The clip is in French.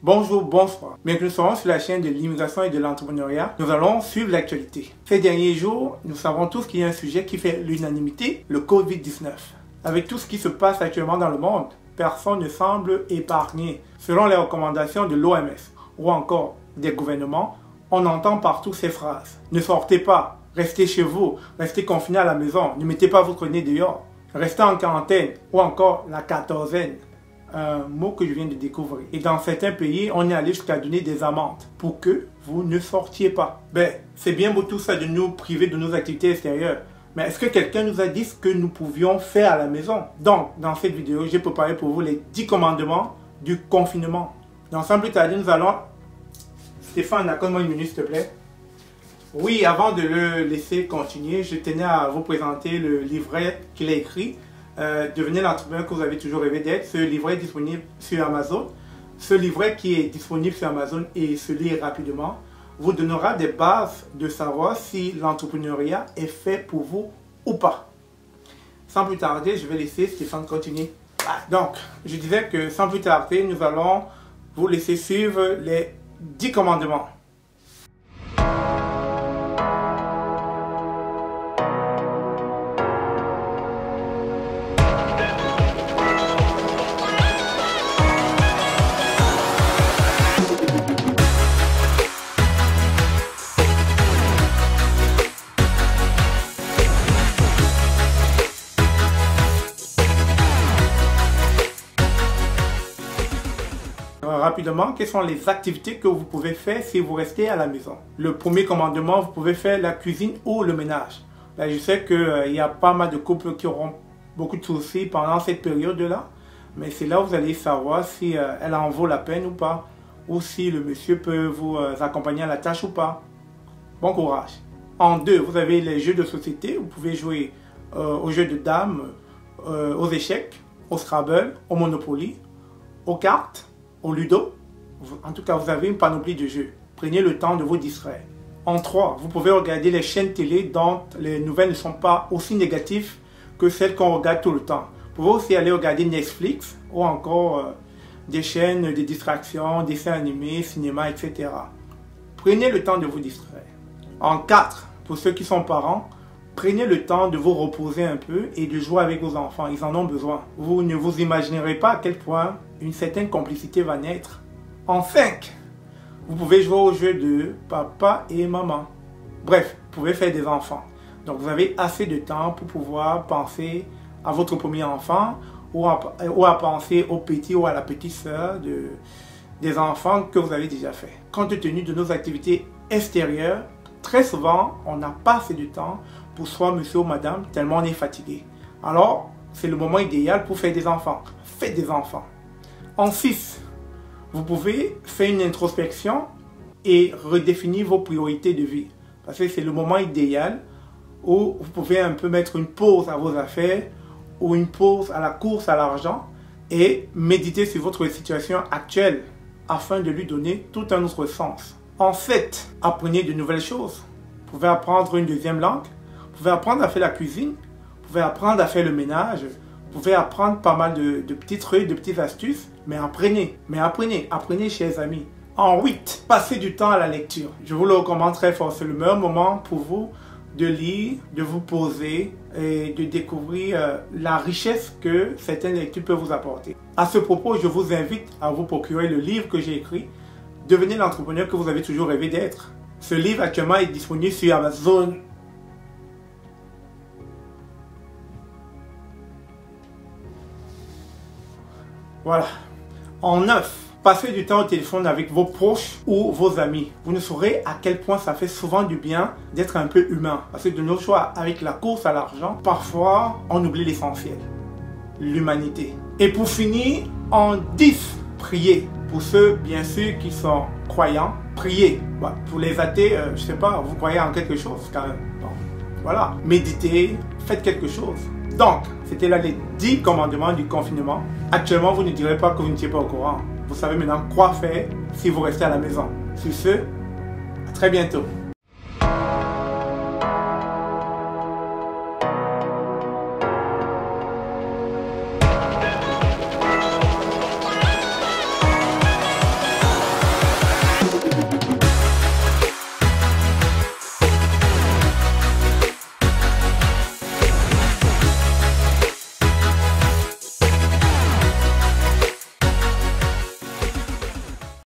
Bonjour, bonsoir. Bien que nous soyons sur la chaîne de l'immigration et de l'entrepreneuriat, nous allons suivre l'actualité. Ces derniers jours, nous savons tous qu'il y a un sujet qui fait l'unanimité, le Covid-19. Avec tout ce qui se passe actuellement dans le monde, personne ne semble épargné. Selon les recommandations de l'OMS ou encore des gouvernements, on entend partout ces phrases. Ne sortez pas, restez chez vous, restez confinés à la maison, ne mettez pas votre nez dehors, restez en quarantaine ou encore la quatorzaine. Un mot que je viens de découvrir. Et dans certains pays, on est allé jusqu'à donner des amendes pour que vous ne sortiez pas. Ben, c'est bien beau tout ça de nous priver de nos activités extérieures. Mais est-ce que quelqu'un nous a dit ce que nous pouvions faire à la maison? Donc, dans cette vidéo, j'ai préparé pour vous les 10 commandements du confinement. Donc, sans plus tarder, nous allons... Stéphane, accorde-moi une minute, s'il te plaît. Oui, avant de le laisser continuer, je tenais à vous présenter le livret qu'il a écrit. Devenez l'entrepreneur que vous avez toujours rêvé d'être. Ce livret est disponible sur Amazon. Ce livret qui est disponible sur Amazon et se lit rapidement vous donnera des bases de savoir si l'entrepreneuriat est fait pour vous ou pas. Sans plus tarder, je vais laisser Stéphane continuer. Donc, je disais que sans plus tarder, nous allons vous laisser suivre les 10 commandements. Rapidement, quelles sont les activités que vous pouvez faire si vous restez à la maison? Le premier commandement, vous pouvez faire la cuisine ou le ménage. Là, je sais qu'il y a pas mal de couples qui auront beaucoup de soucis pendant cette période-là, mais c'est là où vous allez savoir si elle en vaut la peine ou pas, ou si le monsieur peut vous accompagner à la tâche ou pas. Bon courage. En deux, vous avez les jeux de société. Vous pouvez jouer aux jeux de dames, aux échecs, au Scrabble, au Monopoly, aux cartes, au Ludo. En tout cas, vous avez une panoplie de jeux. Prenez le temps de vous distraire. En 3, vous pouvez regarder les chaînes télé dont les nouvelles ne sont pas aussi négatives que celles qu'on regarde tout le temps. Vous pouvez aussi aller regarder Netflix ou encore des chaînes de distraction, dessins animés, cinéma, etc. Prenez le temps de vous distraire. En 4, pour ceux qui sont parents, prenez le temps de vous reposer un peu et de jouer avec vos enfants. Ils en ont besoin. Vous ne vous imaginerez pas à quel point une certaine complicité va naître. En 5, vous pouvez jouer au jeu de papa et maman. Bref, vous pouvez faire des enfants. Donc vous avez assez de temps pour pouvoir penser à votre premier enfant ou à penser au petit ou à la petite sœur des enfants que vous avez déjà fait. Compte tenu de nos activités extérieures, très souvent, on n'a pas assez de temps pour soi, monsieur ou madame, tellement on est fatigué. Alors, c'est le moment idéal pour faire des enfants. Faites des enfants. En 6, vous pouvez faire une introspection et redéfinir vos priorités de vie. Parce que c'est le moment idéal où vous pouvez un peu mettre une pause à vos affaires ou une pause à la course à l'argent et méditer sur votre situation actuelle afin de lui donner tout un autre sens. En 7, apprenez de nouvelles choses. Vous pouvez apprendre une deuxième langue. Vous pouvez apprendre à faire la cuisine. Vous pouvez apprendre à faire le ménage. Vous pouvez apprendre pas mal de petits trucs, de petites astuces, mais apprenez, apprenez chers amis. En 8, passez du temps à la lecture. Je vous le recommande très fort, c'est le meilleur moment pour vous de lire, de vous poser et de découvrir la richesse que certaines lectures peuvent vous apporter. À ce propos, je vous invite à vous procurer le livre que j'ai écrit, Devenez l'entrepreneur que vous avez toujours rêvé d'être. Ce livre actuellement est disponible sur Amazon. Voilà. En 9, passez du temps au téléphone avec vos proches ou vos amis. Vous ne saurez à quel point ça fait souvent du bien d'être un peu humain. Parce que de nos choix, avec la course à l'argent, parfois on oublie l'essentiel. L'humanité. Et pour finir, en 10, priez. Pour ceux, bien sûr, qui sont croyants, priez. Bah, pour les athées, je ne sais pas, vous croyez en quelque chose quand même. Bon, voilà. Méditez, faites quelque chose. Donc, c'était là les 10 commandements du confinement. Actuellement, vous ne direz pas que vous n'étiez pas au courant. Vous savez maintenant quoi faire si vous restez à la maison. Sur ce, à très bientôt.